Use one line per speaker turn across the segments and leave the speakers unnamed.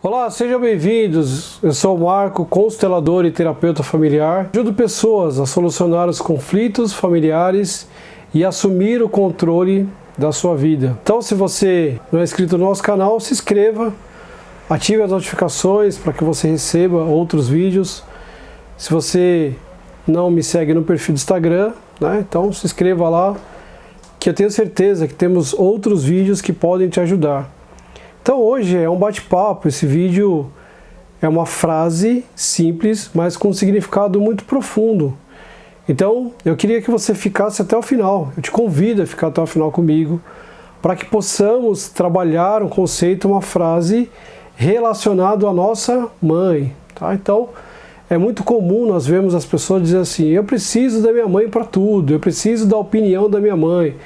Olá, sejam bem-vindos. Eu sou o Marco, constelador e terapeuta familiar. Ajudo pessoas a solucionar os conflitos familiares e assumir o controle da sua vida. Então, se você não é inscrito no nosso canal, se inscreva, ative as notificações para que você receba outros vídeos. Se você não me segue no perfil do Instagram, então se inscreva lá, que eu tenho certeza que temos outros vídeos que podem te ajudar. Então hoje é um bate-papo, esse vídeo é uma frase simples, mas com um significado muito profundo. Então eu queria que você ficasse até o final, eu te convido a ficar até o final comigo, para que possamos trabalhar um conceito, uma frase relacionada à nossa mãe. Tá? Então é muito comum nós vermos as pessoas dizer assim: eu preciso da minha mãe para tudo, eu preciso da opinião da minha mãe,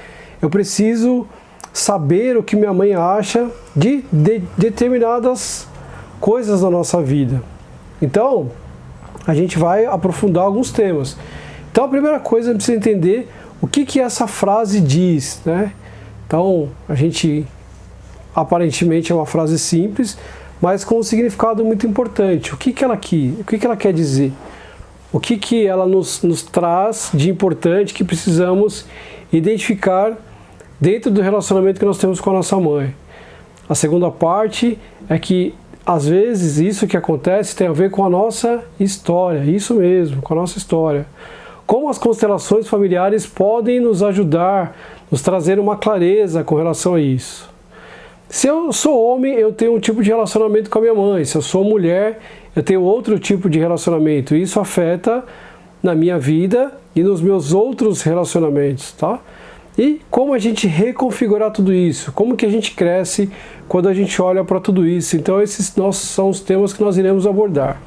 eu preciso saber o que minha mãe acha de determinadas coisas da nossa vida. Então, a gente vai aprofundar alguns temas. Então, a primeira coisa é precisa entender o que essa frase diz, né? Então, aparentemente é uma frase simples, mas com um significado muito importante. O que ela quer dizer? O que ela nos traz de importante que precisamos identificar dentro do relacionamento que nós temos com a nossa mãe. A segunda parte é que, às vezes, isso que acontece tem a ver com a nossa história, isso mesmo, com a nossa história. Como as constelações familiares podem nos ajudar, nos trazer uma clareza com relação a isso. Se eu sou homem, eu tenho um tipo de relacionamento com a minha mãe. Se eu sou mulher, eu tenho outro tipo de relacionamento. Isso afeta na minha vida e nos meus outros relacionamentos, tá? E como a gente reconfigurar tudo isso? Como que a gente cresce quando a gente olha para tudo isso? Então esses são os temas que nós iremos abordar.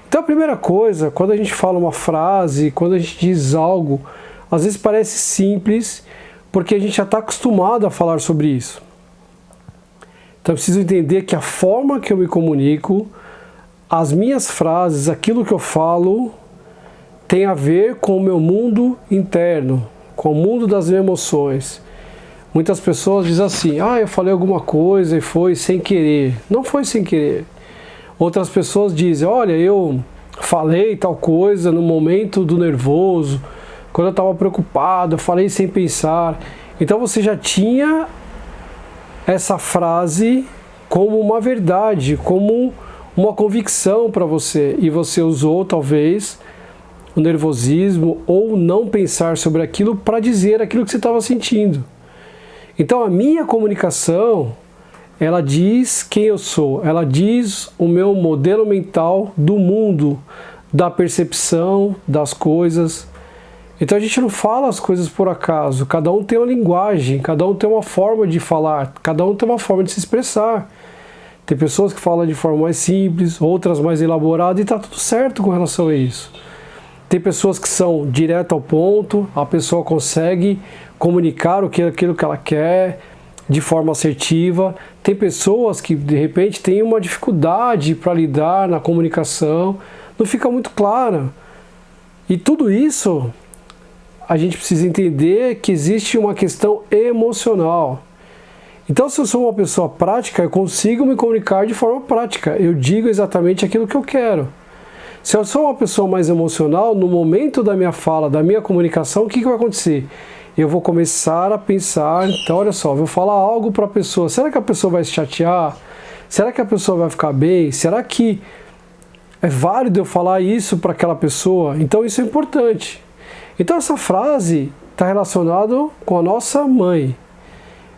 Então a primeira coisa, quando a gente fala uma frase, quando a gente diz algo, às vezes parece simples, porque a gente já está acostumado a falar sobre isso. Então eu preciso entender que a forma que eu me comunico, as minhas frases, aquilo que eu falo, tem a ver com o meu mundo interno, com o mundo das emoções. Muitas pessoas dizem assim: eu falei alguma coisa e foi sem querer. Não foi sem querer. Outras pessoas dizem: olha, eu falei tal coisa no momento do nervoso, quando eu estava preocupado, eu falei sem pensar. Então você já tinha essa frase como uma verdade, como uma convicção para você, e você usou talvez o nervosismo ou não pensar sobre aquilo para dizer aquilo que você estava sentindo. Então a minha comunicação, ela diz quem eu sou, ela diz o meu modelo mental do mundo, da percepção das coisas. Então a gente não fala as coisas por acaso, cada um tem uma linguagem, cada um tem uma forma de falar, cada um tem uma forma de se expressar. Tem pessoas que falam de forma mais simples, outras mais elaborada, e está tudo certo com relação a isso. Tem pessoas que são direto ao ponto, a pessoa consegue comunicar aquilo que ela quer de forma assertiva. Tem pessoas que de repente têm uma dificuldade para lidar na comunicação, não fica muito clara. E tudo isso a gente precisa entender que existe uma questão emocional. Então, se eu sou uma pessoa prática, eu consigo me comunicar de forma prática. Eu digo exatamente aquilo que eu quero. Se eu sou uma pessoa mais emocional, no momento da minha fala, da minha comunicação, o que vai acontecer? Eu vou começar a pensar, então olha só, eu vou falar algo para a pessoa. Será que a pessoa vai se chatear? Será que a pessoa vai ficar bem? Será que é válido eu falar isso para aquela pessoa? Então isso é importante. Então essa frase está relacionada com a nossa mãe.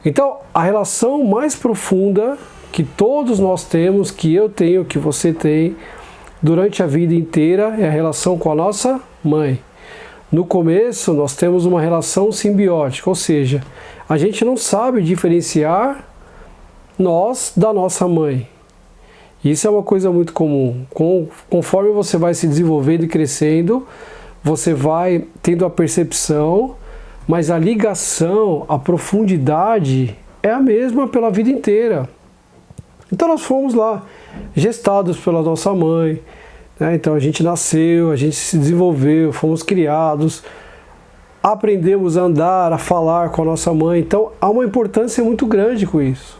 Então a relação mais profunda que todos nós temos, que eu tenho, que você tem, durante a vida inteira, é a relação com a nossa mãe. No começo, nós temos uma relação simbiótica, ou seja, a gente não sabe diferenciar nós da nossa mãe. Isso é uma coisa muito comum. Conforme você vai se desenvolvendo e crescendo, você vai tendo a percepção, mas a ligação, a profundidade é a mesma pela vida inteira. Então nós fomos lá, gestados pela nossa mãe, né? Então a gente nasceu, a gente se desenvolveu, fomos criados, aprendemos a andar, a falar com a nossa mãe. Então há uma importância muito grande com isso.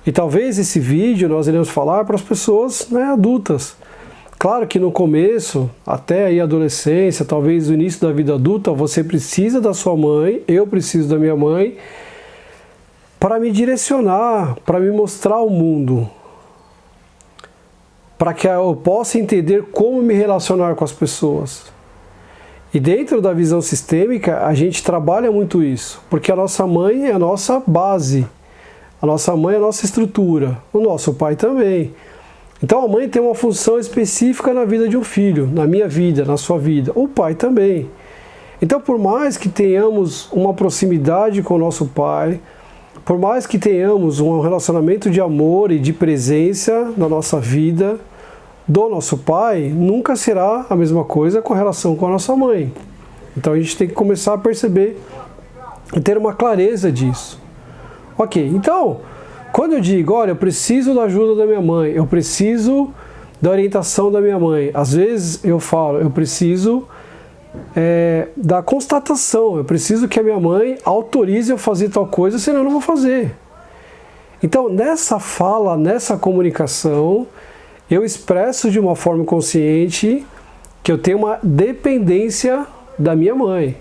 E talvez esse vídeo nós iremos falar para as pessoas, né, adultas. Claro que no começo, até aí a adolescência, talvez no início da vida adulta, você precisa da sua mãe, eu preciso da minha mãe, para me direcionar, para me mostrar o mundo, para que eu possa entender como me relacionar com as pessoas. E dentro da visão sistêmica, a gente trabalha muito isso, porque a nossa mãe é a nossa base, a nossa mãe é a nossa estrutura, o nosso pai também. Então a mãe tem uma função específica na vida de um filho, na minha vida, na sua vida, o pai também. Então por mais que tenhamos uma proximidade com o nosso pai, por mais que tenhamos um relacionamento de amor e de presença na nossa vida do nosso pai, nunca será a mesma coisa com relação com a nossa mãe. Então a gente tem que começar a perceber e ter uma clareza disso. Ok, então, quando eu digo, olha, eu preciso da ajuda da minha mãe, eu preciso da orientação da minha mãe, às vezes eu falo, eu preciso da constatação, eu preciso que a minha mãe autorize eu fazer tal coisa, senão eu não vou fazer. Então, nessa fala, nessa comunicação, eu expresso de uma forma consciente que eu tenho uma dependência da minha mãe.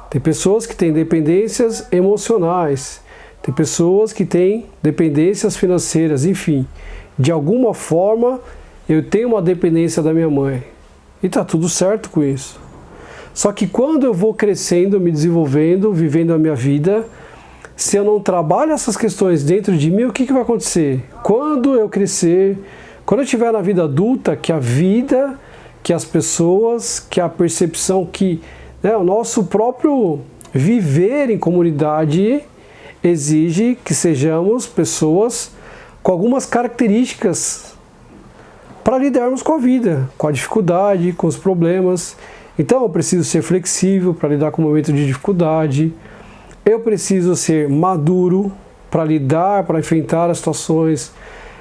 Tem pessoas que têm dependências emocionais, tem pessoas que têm dependências financeiras, enfim. De alguma forma, eu tenho uma dependência da minha mãe. E está tudo certo com isso. Só que quando eu vou crescendo, me desenvolvendo, vivendo a minha vida, se eu não trabalho essas questões dentro de mim, o que vai acontecer? Quando eu crescer, quando eu estiver na vida adulta, que a vida, que as pessoas, que a percepção, que o nosso próprio viver em comunidade exige que sejamos pessoas com algumas características para lidarmos com a vida, com a dificuldade, com os problemas. Então eu preciso ser flexível para lidar com o momento de dificuldade, eu preciso ser maduro para lidar, para enfrentar as situações,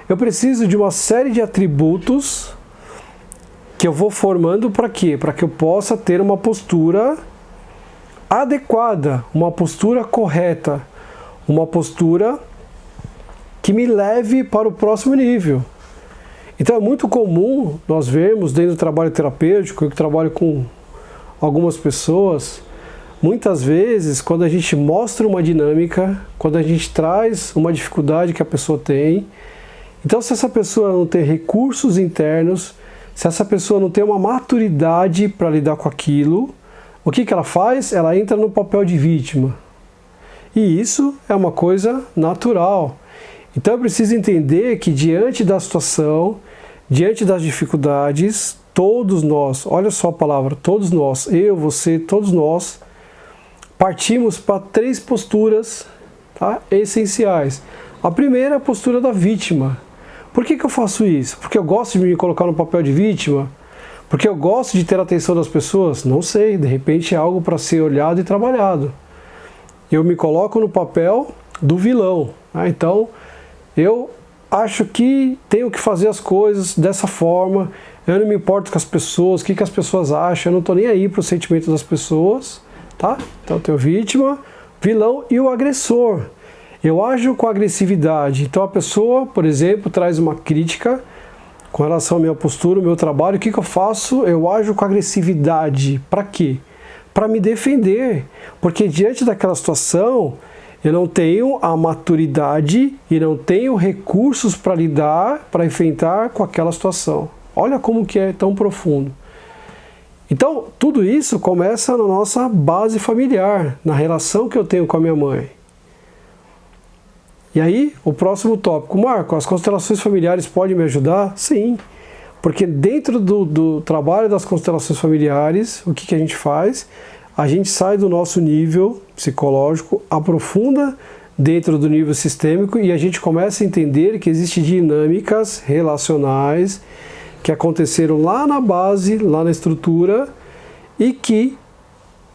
eu preciso de uma série de atributos que eu vou formando para quê? Para que eu possa ter uma postura adequada, uma postura correta, uma postura que me leve para o próximo nível. Então é muito comum nós vermos dentro do trabalho terapêutico, eu que trabalho com algumas pessoas, muitas vezes quando a gente mostra uma dinâmica, quando a gente traz uma dificuldade que a pessoa tem, então se essa pessoa não tem recursos internos, se essa pessoa não tem uma maturidade para lidar com aquilo, o que ela faz? Ela entra no papel de vítima. E isso é uma coisa natural. Então eu preciso entender que diante da situação, diante das dificuldades, todos nós, olha só a palavra, todos nós, eu, você, todos nós, partimos para 3 posturas, tá, essenciais. A primeira é a postura da vítima. Por que eu faço isso? Porque eu gosto de me colocar no papel de vítima? Porque eu gosto de ter a atenção das pessoas? Não sei, de repente é algo para ser olhado e trabalhado. Eu me coloco no papel do vilão. Então, eu acho que tenho que fazer as coisas dessa forma, eu não me importo com as pessoas, o que as pessoas acham, eu não estou nem aí para o sentimento das pessoas. Tá? Então, tem o vítima, vilão e o agressor. Eu ajo com agressividade. Então, a pessoa, por exemplo, traz uma crítica com relação à minha postura, ao meu trabalho. O que eu faço? Eu ajo com agressividade. Para quê? Para me defender, porque diante daquela situação eu não tenho a maturidade e não tenho recursos para lidar, para enfrentar com aquela situação. Olha como que é tão profundo. Então, tudo isso começa na nossa base familiar, na relação que eu tenho com a minha mãe. E aí, o próximo tópico, Marco, as constelações familiares podem me ajudar? Sim. Porque dentro do trabalho das constelações familiares, o que a gente faz? A gente sai do nosso nível psicológico, aprofunda dentro do nível sistêmico e a gente começa a entender que existem dinâmicas relacionais que aconteceram lá na base, lá na estrutura e que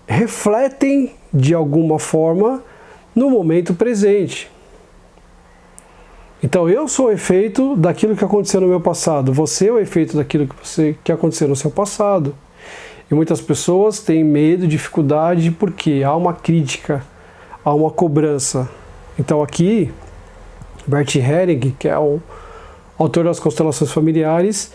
refletem de alguma forma no momento presente. Então eu sou o efeito daquilo que aconteceu no meu passado, você é o efeito daquilo que aconteceu no seu passado. E muitas pessoas têm medo, dificuldade, porque há uma crítica, há uma cobrança. Então aqui Bert Helling, que é o autor das constelações familiares,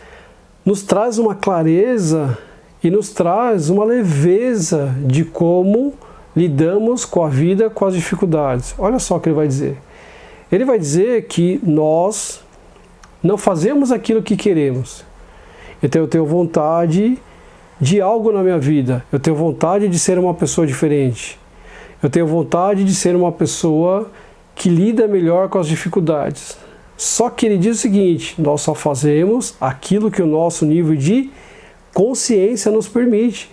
nos traz uma clareza e nos traz uma leveza de como lidamos com a vida, com as dificuldades. Olha só o que ele vai dizer. Ele vai dizer que nós não fazemos aquilo que queremos. Então eu tenho vontade de algo na minha vida. Eu tenho vontade de ser uma pessoa diferente. Eu tenho vontade de ser uma pessoa que lida melhor com as dificuldades. Só que ele diz o seguinte: nós só fazemos aquilo que o nosso nível de consciência nos permite.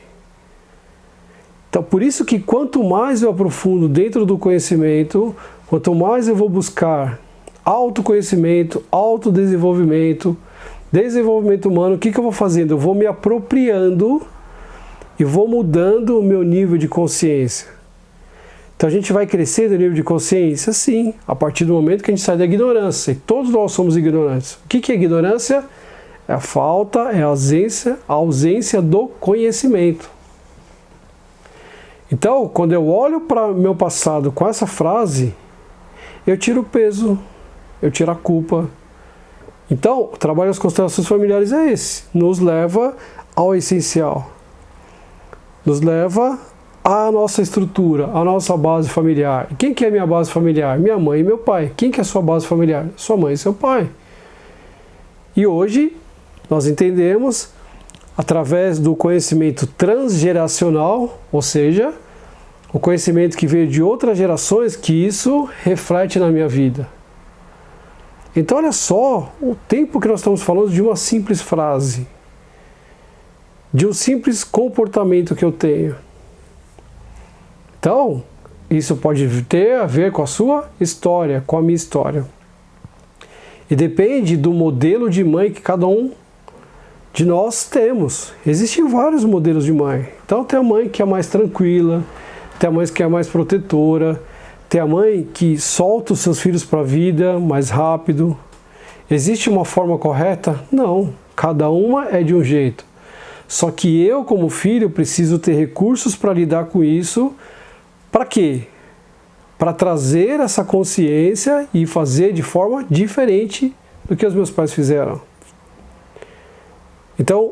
Então, por isso que quanto mais eu aprofundo dentro do conhecimento, quanto mais eu vou buscar autoconhecimento, autodesenvolvimento, desenvolvimento humano, o que eu vou fazendo? Eu vou me apropriando e vou mudando o meu nível de consciência. Então a gente vai crescer no nível de consciência? Sim, a partir do momento que a gente sai da ignorância. E todos nós somos ignorantes. O que é ignorância? É a falta, é a ausência do conhecimento. Então, quando eu olho para o meu passado com essa frase, eu tiro o peso, eu tiro a culpa. Então, o trabalho das constelações familiares é esse. Nos leva ao essencial. Nos leva à nossa estrutura, à nossa base familiar. Quem que é minha base familiar? Minha mãe e meu pai. Quem que é a sua base familiar? Sua mãe e seu pai. E hoje, nós entendemos, através do conhecimento transgeracional, ou seja, o conhecimento que veio de outras gerações, que isso reflete na minha vida. Então olha só o tempo que nós estamos falando de uma simples frase, de um simples comportamento que eu tenho. Então, isso pode ter a ver com a sua história, com a minha história. E depende do modelo de mãe que cada um de nós temos. Existem vários modelos de mãe. Então tem a mãe que é mais tranquila, tem a mãe que é mais protetora, tem a mãe que solta os seus filhos para a vida mais rápido. Existe uma forma correta? Não. Cada uma é de um jeito. Só que eu, como filho, preciso ter recursos para lidar com isso. Para quê? Para trazer essa consciência e fazer de forma diferente do que os meus pais fizeram. Então,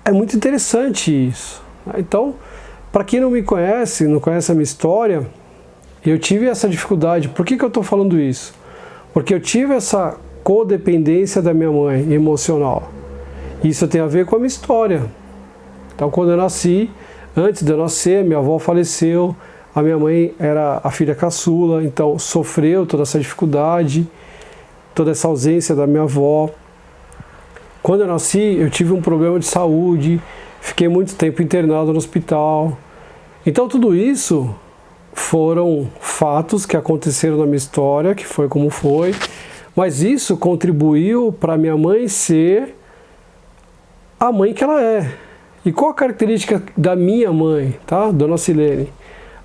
é muito interessante isso. Então, para quem não me conhece, não conhece a minha história, eu tive essa dificuldade. Por que eu estou falando isso? Porque eu tive essa codependência da minha mãe emocional. Isso tem a ver com a minha história. Então, quando eu nasci, antes de eu nascer, minha avó faleceu, a minha mãe era a filha caçula, então sofreu toda essa dificuldade, toda essa ausência da minha avó. Quando eu nasci, eu tive um problema de saúde, fiquei muito tempo internado no hospital. Então tudo isso foram fatos que aconteceram na minha história, que foi como foi, mas isso contribuiu para minha mãe ser a mãe que ela é. E qual a característica da minha mãe, tá? Dona Silene.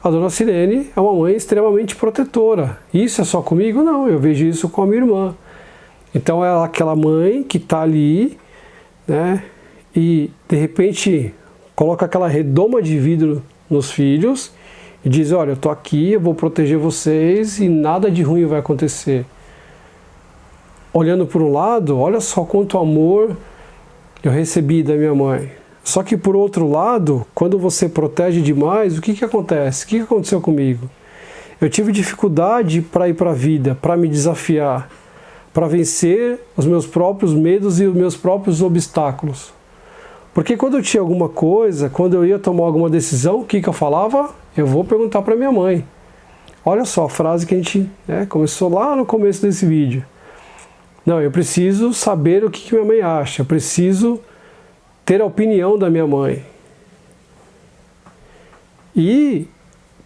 A Dona Silene é uma mãe extremamente protetora. Isso é só comigo? Não, eu vejo isso com a minha irmã. Então é aquela mãe que está ali, né, e de repente coloca aquela redoma de vidro nos filhos e diz: olha, eu estou aqui, eu vou proteger vocês e nada de ruim vai acontecer. Olhando por um lado, olha só quanto amor eu recebi da minha mãe. Só que por outro lado, quando você protege demais, o que acontece? O que aconteceu comigo? Eu tive dificuldade para ir para a vida, para me desafiar, para vencer os meus próprios medos e os meus próprios obstáculos. Porque quando eu tinha alguma coisa, quando eu ia tomar alguma decisão, o que eu falava? Eu vou perguntar para minha mãe. Olha só a frase que a gente começou lá no começo desse vídeo. Não, eu preciso saber o que minha mãe acha, eu preciso ter a opinião da minha mãe. E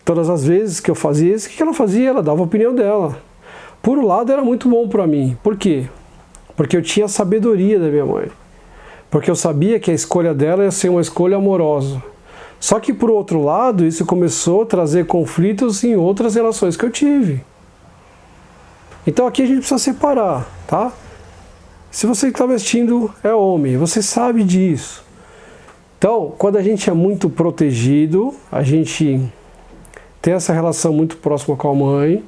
todas as vezes que eu fazia isso, o que ela fazia? Ela dava a opinião dela. Por um lado era muito bom para mim. Por quê? Porque eu tinha a sabedoria da minha mãe. Porque eu sabia que a escolha dela ia ser uma escolha amorosa. Só que por outro lado, isso começou a trazer conflitos em outras relações que eu tive. Então aqui a gente precisa separar, tá? Se você está assistindo é homem, você sabe disso. Então, quando a gente é muito protegido, a gente tem essa relação muito próxima com a mãe,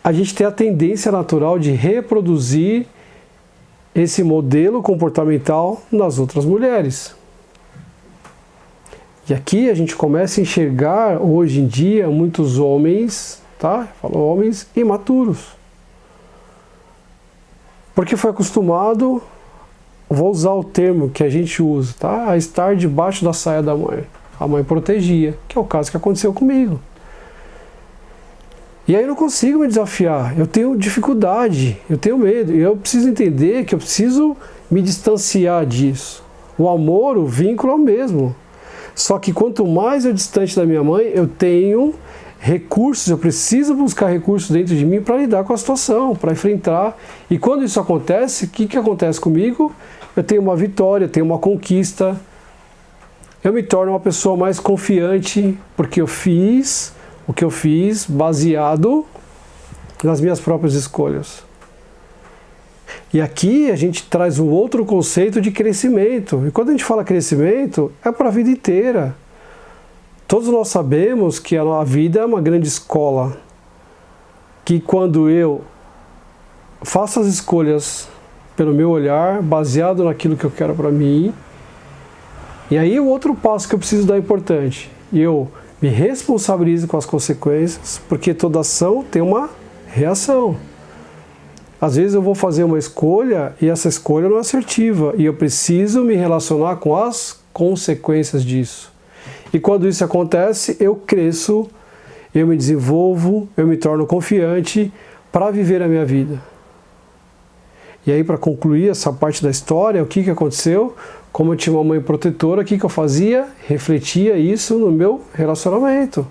a gente tem a tendência natural de reproduzir esse modelo comportamental nas outras mulheres. E aqui a gente começa a enxergar, hoje em dia, muitos homens, tá? Falo homens imaturos. Porque foi acostumado, vou usar o termo que a gente usa, tá? A estar debaixo da saia da mãe. A mãe protegia, que é o caso que aconteceu comigo. E aí eu não consigo me desafiar, eu tenho dificuldade, eu tenho medo, e eu preciso entender que eu preciso me distanciar disso. O amor, o vínculo é o mesmo. Só que quanto mais eu distante da minha mãe, eu tenho recursos, eu preciso buscar recursos dentro de mim para lidar com a situação, para enfrentar. E quando isso acontece, o que acontece comigo? Eu tenho uma vitória, eu tenho uma conquista, eu me torno uma pessoa mais confiante, porque eu fiz o que eu fiz baseado nas minhas próprias escolhas. E aqui a gente traz um outro conceito de crescimento. E quando a gente fala crescimento, é para a vida inteira. Todos nós sabemos que a vida é uma grande escola. Que quando eu faço as escolhas pelo meu olhar, baseado naquilo que eu quero para mim, e aí o outro passo que eu preciso dar é importante. Eu me responsabilizo com as consequências, porque toda ação tem uma reação. Às vezes eu vou fazer uma escolha e essa escolha não é assertiva e eu preciso me relacionar com as consequências disso. E quando isso acontece, eu cresço, eu me desenvolvo, eu me torno confiante para viver a minha vida. E aí, para concluir essa parte da história, o que aconteceu? Como eu tinha uma mãe protetora, o que eu fazia? Refletia isso no meu relacionamento.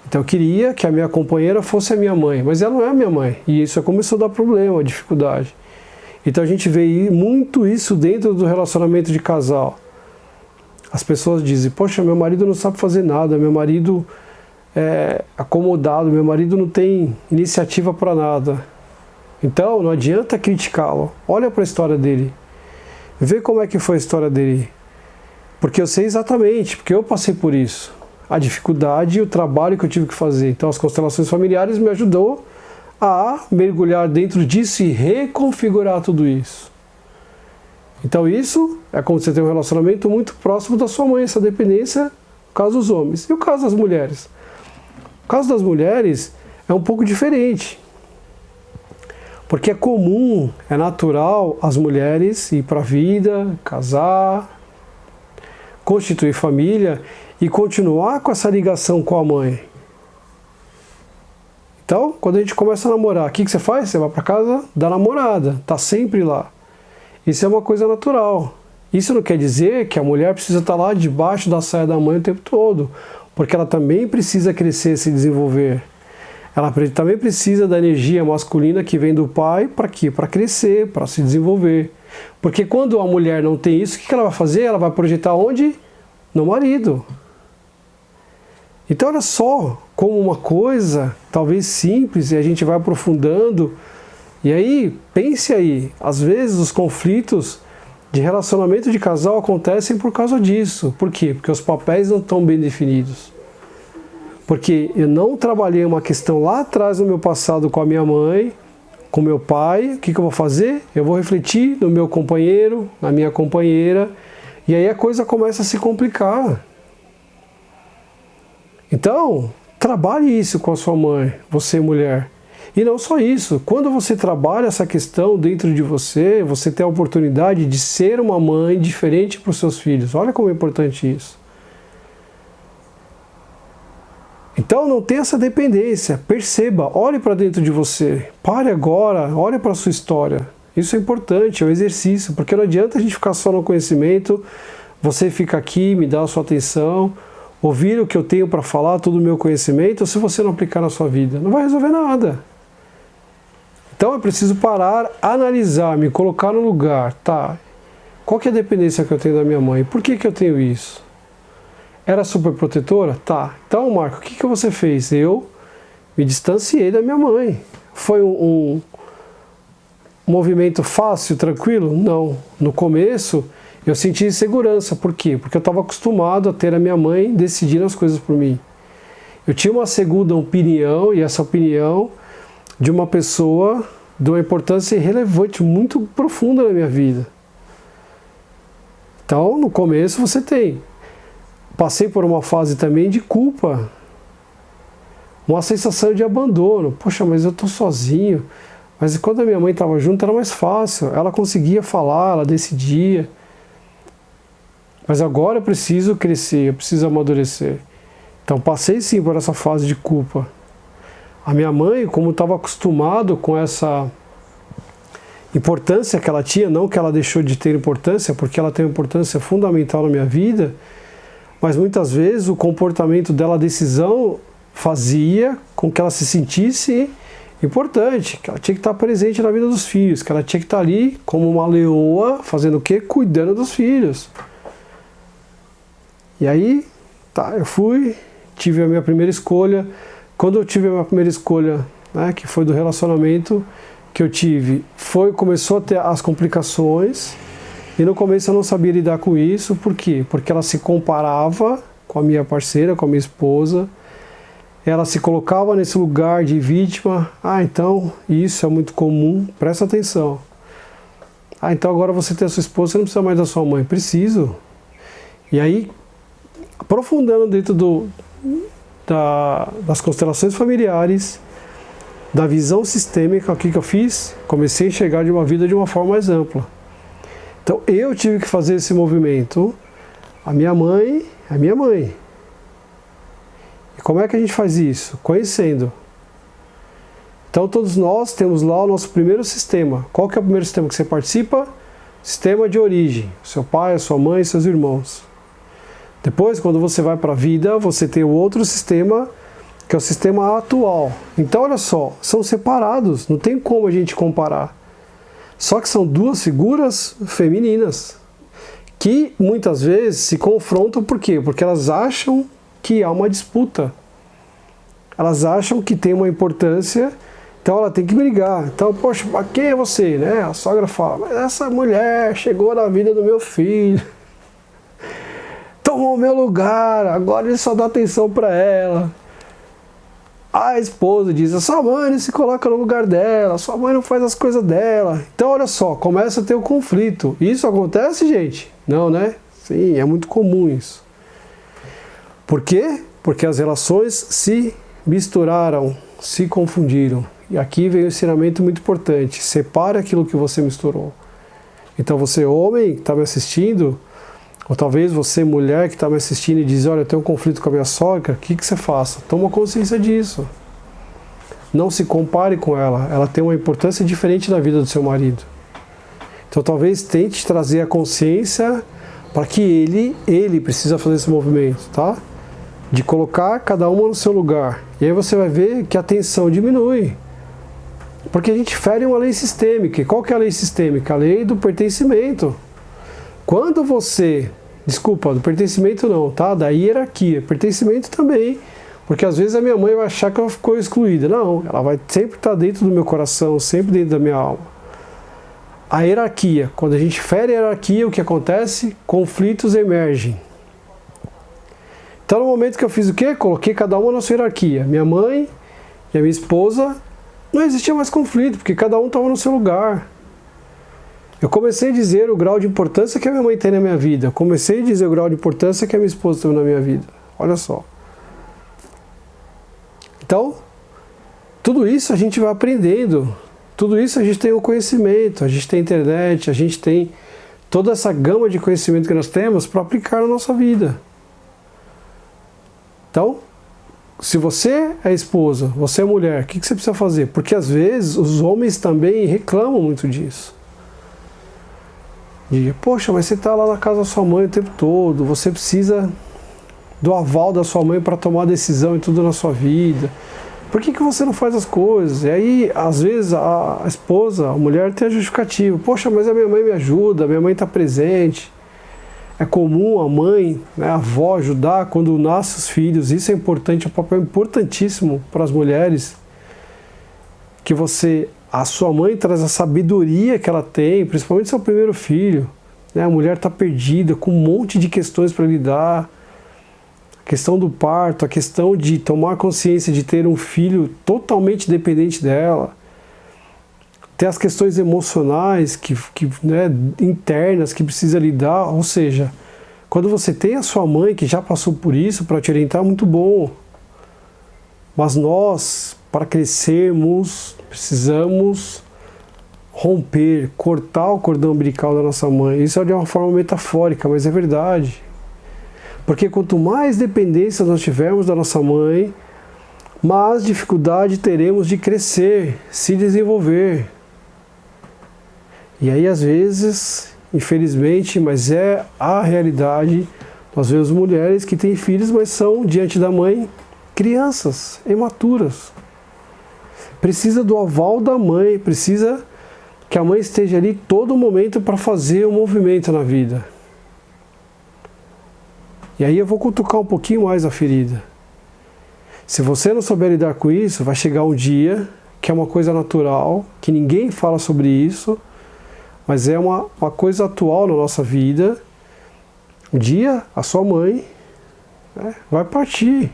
Então eu queria que a minha companheira fosse a minha mãe, mas ela não é a minha mãe. E isso começou a dar problema, dificuldade. Então a gente vê muito isso dentro do relacionamento de casal. As pessoas dizem, poxa, meu marido não sabe fazer nada, meu marido é acomodado, meu marido não tem iniciativa para nada. Então não adianta criticá-lo. Olha para a história dele. Vê como é que foi a história dele. Porque eu sei exatamente, porque eu passei por isso. A dificuldade e o trabalho que eu tive que fazer. Então as constelações familiares me ajudou a mergulhar dentro disso e reconfigurar tudo isso. Então isso é como você tem um relacionamento muito próximo da sua mãe, essa dependência, no caso dos homens. E o caso das mulheres? O caso das mulheres é um pouco diferente. Porque é comum, é natural as mulheres ir para a vida, casar, constituir família e continuar com essa ligação com a mãe. Então, quando a gente começa a namorar, o que você faz? Você vai para casa da namorada, está sempre lá. Isso é uma coisa natural. Isso não quer dizer que a mulher precisa estar lá debaixo da saia da mãe o tempo todo, porque ela também precisa crescer, se desenvolver. Ela também precisa da energia masculina que vem do pai para quê? Para crescer, para se desenvolver. Porque quando a mulher não tem isso, o que ela vai fazer? Ela vai projetar onde? No marido. Então olha só como uma coisa talvez simples e a gente vai aprofundando. E aí, pense aí, às vezes os conflitos de relacionamento de casal acontecem por causa disso. Por quê? Porque os papéis não estão bem definidos. Porque eu não trabalhei uma questão lá atrás no meu passado com a minha mãe, com meu pai. O que eu vou fazer? Eu vou refletir no meu companheiro, na minha companheira, e aí a coisa começa a se complicar. Então, trabalhe isso com a sua mãe, você mulher. E não só isso, quando você trabalha essa questão dentro de você, você tem a oportunidade de ser uma mãe diferente para os seus filhos. Olha como é importante isso. Então não tenha essa dependência, perceba, olhe para dentro de você, pare agora, olhe para a sua história. Isso é importante, é um exercício, porque não adianta a gente ficar só no conhecimento, você fica aqui, me dá a sua atenção, ouvir o que eu tenho para falar, todo o meu conhecimento, se você não aplicar na sua vida, não vai resolver nada. Então é preciso parar, analisar, me colocar no lugar, tá? Qual que é a dependência que eu tenho da minha mãe? Por que eu tenho isso? Era super protetora? Tá. Então, Marco, o que você fez? Eu me distanciei da minha mãe. Foi um movimento fácil, tranquilo? Não. No começo, eu senti insegurança. Por quê? Porque eu estava acostumado a ter a minha mãe decidindo as coisas por mim. Eu tinha uma segunda opinião, e essa opinião de uma pessoa de uma importância relevante, muito profunda na minha vida. Então, no começo você tem. Passei por uma fase também de culpa, uma sensação de abandono. Poxa, mas eu estou sozinho. Mas quando a minha mãe estava junto era mais fácil. Ela conseguia falar, ela decidia. Mas agora eu preciso crescer, eu preciso amadurecer. Então passei sim por essa fase de culpa. A minha mãe, como estava acostumado com essa importância que ela tinha, não que ela deixou de ter importância, porque ela tem uma importância fundamental na minha vida, mas muitas vezes o comportamento dela, a decisão, fazia com que ela se sentisse importante, que ela tinha que estar presente na vida dos filhos, que ela tinha que estar ali como uma leoa, fazendo o quê? Cuidando dos filhos. E aí, tá, eu fui, tive a minha primeira escolha. Quando eu tive a minha primeira escolha, né, que foi do relacionamento que eu tive, começou a ter as complicações, e no começo eu não sabia lidar com isso. Por quê? Porque ela se comparava com a minha parceira, com a minha esposa, ela se colocava nesse lugar de vítima. Então isso é muito comum, presta atenção. Então agora você tem a sua esposa, você não precisa mais da sua mãe. Preciso. E aí, aprofundando dentro das constelações familiares, da visão sistêmica, o que eu fiz? Comecei a enxergar de uma vida de uma forma mais ampla. Então eu tive que fazer esse movimento. A minha mãe é minha mãe. E como é que a gente faz isso? Conhecendo. Então todos nós temos lá o nosso primeiro sistema. Qual que é o primeiro sistema que você participa? Sistema de origem. Seu pai, a sua mãe, seus irmãos. Depois, quando você vai para a vida, você tem o outro sistema, que é o sistema atual. Então, olha só, são separados, não tem como a gente comparar. Só que são duas figuras femininas, que muitas vezes se confrontam. Por quê? Porque elas acham que há uma disputa. Elas acham que tem uma importância, então ela tem que brigar. Então, poxa, quem é você? Né? A sogra fala, mas essa mulher chegou na vida do meu filho, tomou o meu lugar, agora ele só dá atenção para ela. A esposa diz, a sua mãe não se coloca no lugar dela, a sua mãe não faz as coisas dela. Então olha só, começa a ter o conflito. Isso acontece, gente? Não, né? Sim, é muito comum isso. Por quê? Porque as relações se misturaram, se confundiram. E aqui vem um ensinamento muito importante. Separe aquilo que você misturou. Então você, homem, que está me assistindo, ou talvez você, mulher, que está me assistindo e diz, olha, eu tenho um conflito com a minha sogra, o que você faça? Toma consciência disso. Não se compare com ela. Ela tem uma importância diferente na vida do seu marido. Então talvez tente trazer a consciência para que ele precisa fazer esse movimento, tá? De colocar cada uma no seu lugar. E aí você vai ver que a tensão diminui. Porque a gente fere uma lei sistêmica. E qual que é a lei sistêmica? A lei do pertencimento. Quando você... Desculpa, do pertencimento não, tá? Da hierarquia. Pertencimento também. Porque às vezes a minha mãe vai achar que ela ficou excluída. Não, ela vai sempre estar dentro do meu coração, sempre dentro da minha alma. A hierarquia. Quando a gente fere a hierarquia, o que acontece? Conflitos emergem. Então no momento que eu fiz o quê? Coloquei cada uma na sua hierarquia. Minha mãe e a minha esposa, não existia mais conflito, porque cada um estava no seu lugar. Eu comecei a dizer o grau de importância que a minha mãe tem na minha vida. Eu comecei a dizer o grau de importância que a minha esposa tem na minha vida. Olha só. Então, tudo isso a gente vai aprendendo. Tudo isso a gente tem o conhecimento, a gente tem a internet, a gente tem toda essa gama de conhecimento que nós temos para aplicar na nossa vida. Então, se você é esposa, você é mulher, o que você precisa fazer? Porque às vezes os homens também reclamam muito disso. Diga, poxa, mas você está lá na casa da sua mãe o tempo todo, você precisa do aval da sua mãe para tomar decisão em tudo na sua vida. Por que você não faz as coisas? E aí, às vezes, a esposa, a mulher tem a justificativa. Poxa, mas a minha mãe me ajuda, a minha mãe está presente. É comum a mãe, né, a avó ajudar quando nascem os filhos. Isso é importante, é um papel importantíssimo para as mulheres. Que a sua mãe traz a sabedoria que ela tem, principalmente seu primeiro filho. Né? A mulher está perdida, com um monte de questões para lidar. questão do parto, a questão de tomar consciência de ter um filho totalmente dependente dela, ter as questões emocionais né, internas que precisa lidar, ou seja, quando você tem a sua mãe que já passou por isso para te orientar, é muito bom. Mas nós, para crescermos, precisamos romper, cortar o cordão umbilical da nossa mãe. Isso é de uma forma metafórica, mas é verdade. Porque quanto mais dependência nós tivermos da nossa mãe, mais dificuldade teremos de crescer, se desenvolver. E aí, às vezes, infelizmente, mas é a realidade, nós vemos mulheres que têm filhos, mas são, diante da mãe, crianças, imaturas. Precisa do aval da mãe, precisa que a mãe esteja ali todo momento para fazer um movimento na vida. E aí eu vou cutucar um pouquinho mais a ferida. Se você não souber lidar com isso, vai chegar um dia que é uma coisa natural, que ninguém fala sobre isso, mas é uma coisa atual na nossa vida. Um dia a sua mãe, né, vai partir.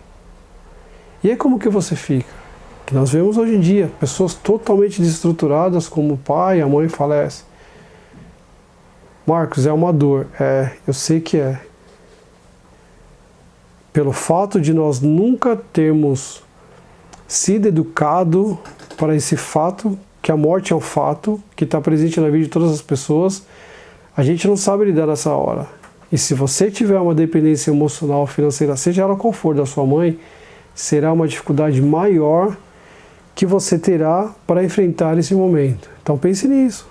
E aí como que você fica? Que nós vemos hoje em dia pessoas totalmente desestruturadas, como o pai, a mãe falece. Marcos, é uma dor. É, eu sei que é. Pelo fato de nós nunca termos sido educado para esse fato, que a morte é um fato, que está presente na vida de todas as pessoas, a gente não sabe lidar nessa hora. E se você tiver uma dependência emocional, financeira, seja ela qual for, da sua mãe, será uma dificuldade maior que você terá para enfrentar esse momento. Então pense nisso.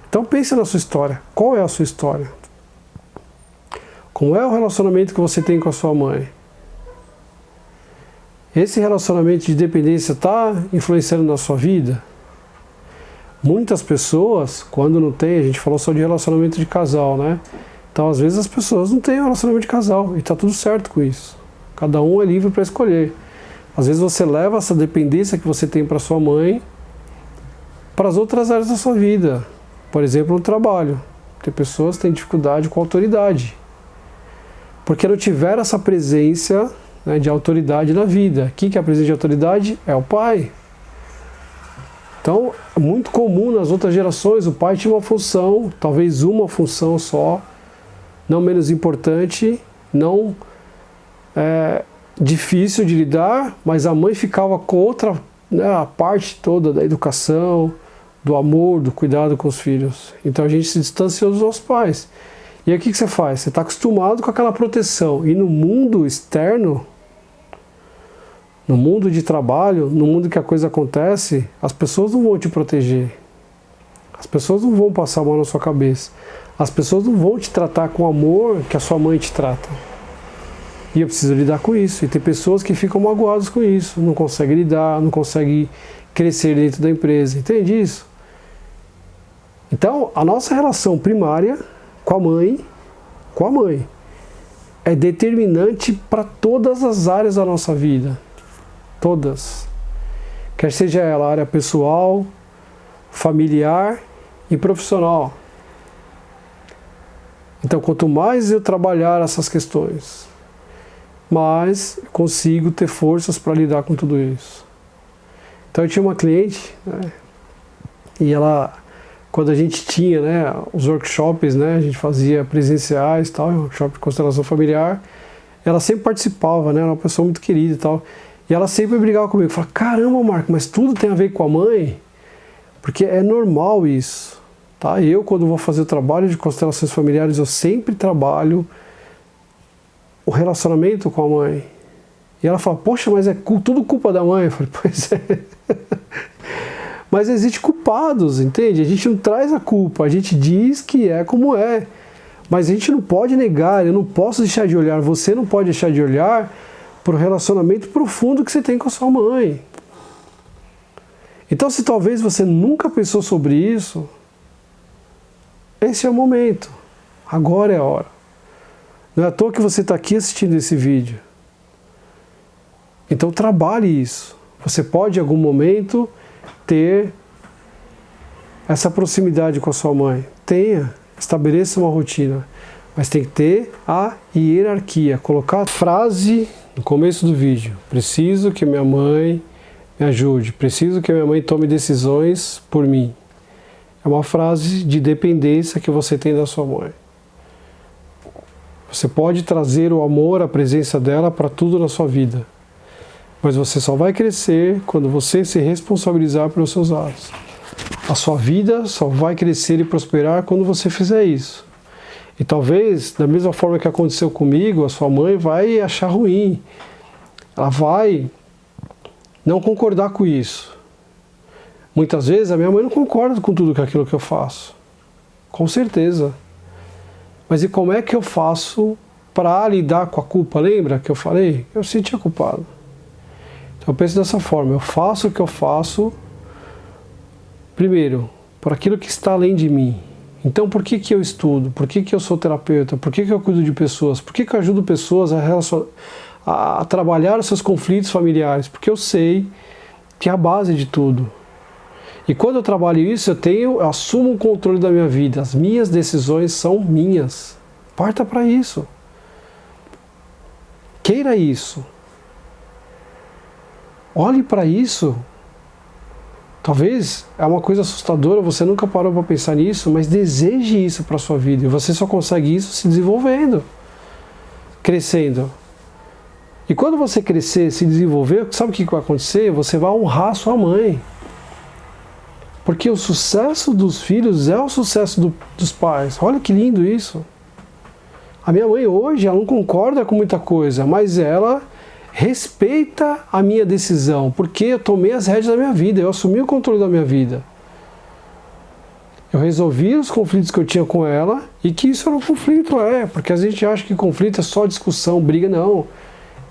Então pense na sua história. Qual é a sua história? Como é o relacionamento que você tem com a sua mãe? Esse relacionamento de dependência está influenciando na sua vida? Muitas pessoas, quando não tem, a gente falou só de relacionamento de casal, né? Então às vezes as pessoas não têm um relacionamento de casal e está tudo certo com isso. Cada um é livre para escolher. Às vezes você leva essa dependência que você tem para sua mãe para as outras áreas da sua vida. Por exemplo, no trabalho. Tem pessoas que têm dificuldade com a autoridade. Porque não tiveram essa presença, né, de autoridade na vida. Quem que é a presença de autoridade? É o pai. Então, é muito comum nas outras gerações, o pai tinha uma função, talvez uma função só, não menos importante, não difícil de lidar, mas a mãe ficava com outra, né, a parte toda da educação, do amor, do cuidado com os filhos. Então a gente se distanciou dos nossos pais. E aí o que você faz? Você está acostumado com aquela proteção. E no mundo externo, no mundo de trabalho, no mundo que a coisa acontece, as pessoas não vão te proteger. As pessoas não vão passar a mão na sua cabeça. As pessoas não vão te tratar com o amor que a sua mãe te trata. E eu preciso lidar com isso. E tem pessoas que ficam magoadas com isso. Não conseguem lidar, não conseguem crescer dentro da empresa. Entende isso? Então, a nossa relação primária com a mãe, é determinante para todas as áreas da nossa vida. Todas. Quer seja ela área pessoal, familiar e profissional. Então, quanto mais eu trabalhar essas questões, mais eu consigo ter forças para lidar com tudo isso. Então, eu tinha uma cliente, né, e ela, quando a gente tinha, né, os workshops, né, a gente fazia presenciais e tal, workshop de constelação familiar, ela sempre participava, né, era uma pessoa muito querida e tal, e ela sempre brigava comigo, falava, caramba, Marco, mas tudo tem a ver com a mãe? Porque é normal isso, tá? Eu, quando vou fazer o trabalho de constelações familiares, eu sempre trabalho o relacionamento com a mãe. E ela fala, poxa, mas é tudo culpa da mãe? Eu falei, pois é. Mas existe culpados, entende? A gente não traz a culpa, a gente diz que é como é. Mas a gente não pode negar, eu não posso deixar de olhar, você não pode deixar de olhar para o relacionamento profundo que você tem com a sua mãe. Então, se talvez você nunca pensou sobre isso, esse é o momento. Agora é a hora. Não é à toa que você está aqui assistindo esse vídeo. Então, trabalhe isso. Você pode, em algum momento, ter essa proximidade com a sua mãe. Tenha, estabeleça uma rotina. Mas tem que ter a hierarquia. Colocar a frase no começo do vídeo. Preciso que minha mãe me ajude. Preciso que minha mãe tome decisões por mim. É uma frase de dependência que você tem da sua mãe. Você pode trazer o amor, a presença dela para tudo na sua vida. Mas você só vai crescer quando você se responsabilizar pelos seus atos. A sua vida só vai crescer e prosperar quando você fizer isso. E talvez, da mesma forma que aconteceu comigo, a sua mãe vai achar ruim. Ela vai não concordar com isso. Muitas vezes a minha mãe não concorda com tudo aquilo que eu faço. Com certeza. Mas e como é que eu faço para lidar com a culpa? Lembra que eu falei? Eu sentia culpado. Então eu penso dessa forma. Eu faço o que eu faço, primeiro, por aquilo que está além de mim. Então por que eu estudo? Por que eu sou terapeuta? Por que eu cuido de pessoas? Por que eu ajudo pessoas a trabalhar os seus conflitos familiares? Porque eu sei que é a base de tudo. E quando eu trabalho isso, eu assumo o controle da minha vida. As minhas decisões são minhas. Parta para isso. Queira isso. Olhe para isso. Talvez é uma coisa assustadora, você nunca parou para pensar nisso, mas deseje isso para a sua vida. E você só consegue isso se desenvolvendo, crescendo. E quando você crescer, se desenvolver, sabe o que vai acontecer? Você vai honrar sua mãe. Porque o sucesso dos filhos é o sucesso dos pais. Olha que lindo isso. A minha mãe hoje, ela não concorda com muita coisa, mas ela respeita a minha decisão, porque eu tomei as rédeas da minha vida, eu assumi o controle da minha vida. Eu resolvi os conflitos que eu tinha com ela, e que isso era um conflito, porque a gente acha que conflito é só discussão, briga, não.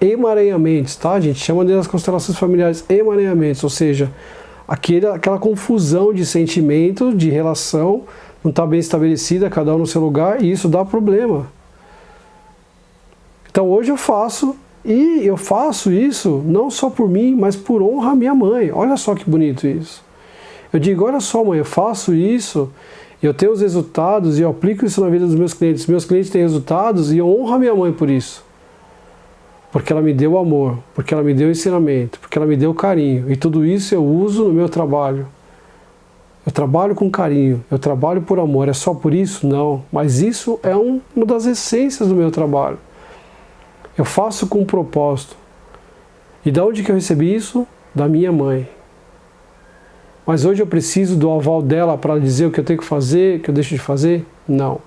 Emaranhamentos, tá? A gente chama das constelações familiares emaranhamentos, ou seja, aquela confusão de sentimento, de relação, não está bem estabelecida, cada um no seu lugar, e isso dá problema. Então hoje eu faço isso não só por mim, mas por honra à minha mãe. Olha só que bonito isso. Eu digo, olha só mãe, eu faço isso, eu tenho os resultados e eu aplico isso na vida dos meus clientes. Meus clientes têm resultados e eu honro a minha mãe por isso. Porque ela me deu amor, porque ela me deu ensinamento, porque ela me deu carinho. E tudo isso eu uso no meu trabalho. Eu trabalho com carinho, eu trabalho por amor. É só por isso? Não. Mas isso é uma das essências do meu trabalho. Eu faço com propósito. E de onde que eu recebi isso? Da minha mãe. Mas hoje eu preciso do aval dela para dizer o que eu tenho que fazer, o que eu deixo de fazer? Não.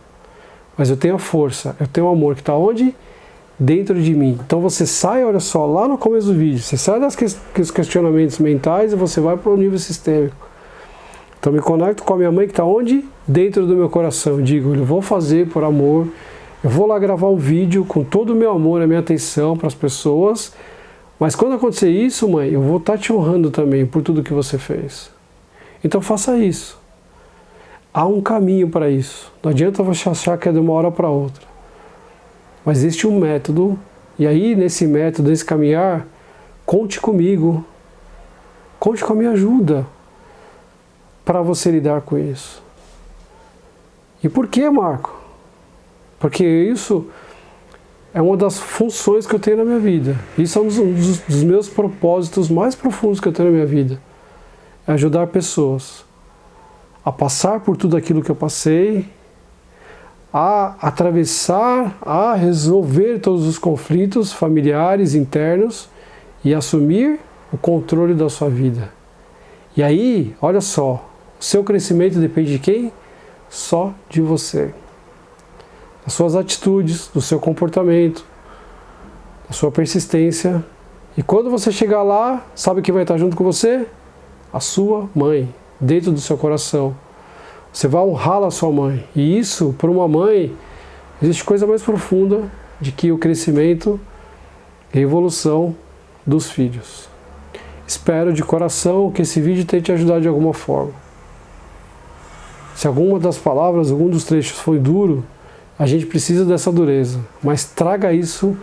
Mas eu tenho a força, eu tenho o amor que está onde? Dentro de mim. Então você sai, olha só, lá no começo do vídeo, você sai dos questionamentos mentais e você vai para o nível sistêmico. Então me conecto com a minha mãe que está onde? Dentro do meu coração. Eu digo, eu vou fazer por amor, eu vou lá gravar um vídeo com todo o meu amor, a minha atenção para as pessoas, mas quando acontecer isso, mãe, eu vou estar te honrando também por tudo que você fez. Então faça isso. Há um caminho para isso. Não adianta você achar que é de uma hora para outra. Mas existe um método, e aí nesse método, nesse caminhar, conte comigo, conte com a minha ajuda para você lidar com isso. E por que, Marco? Porque isso é uma das funções que eu tenho na minha vida. Isso é um dos meus propósitos mais profundos que eu tenho na minha vida. É ajudar pessoas a passar por tudo aquilo que eu passei, a atravessar, a resolver todos os conflitos familiares, internos e assumir o controle da sua vida. E aí, olha só, o seu crescimento depende de quem? Só de você. Das suas atitudes, do seu comportamento, da sua persistência. E quando você chegar lá, sabe quem vai estar junto com você? A sua mãe, dentro do seu coração. Você vai honrar a sua mãe. E isso, para uma mãe, existe coisa mais profunda de que o crescimento e a evolução dos filhos. Espero de coração que esse vídeo tenha te ajudado de alguma forma. Se alguma das palavras, algum dos trechos foi duro, a gente precisa dessa dureza. Mas traga isso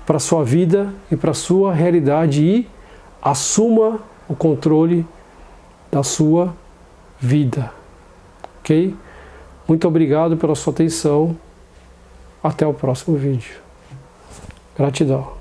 para a sua vida e para a sua realidade e assuma o controle da sua vida. Ok? Muito obrigado pela sua atenção Até o próximo vídeo. Gratidão.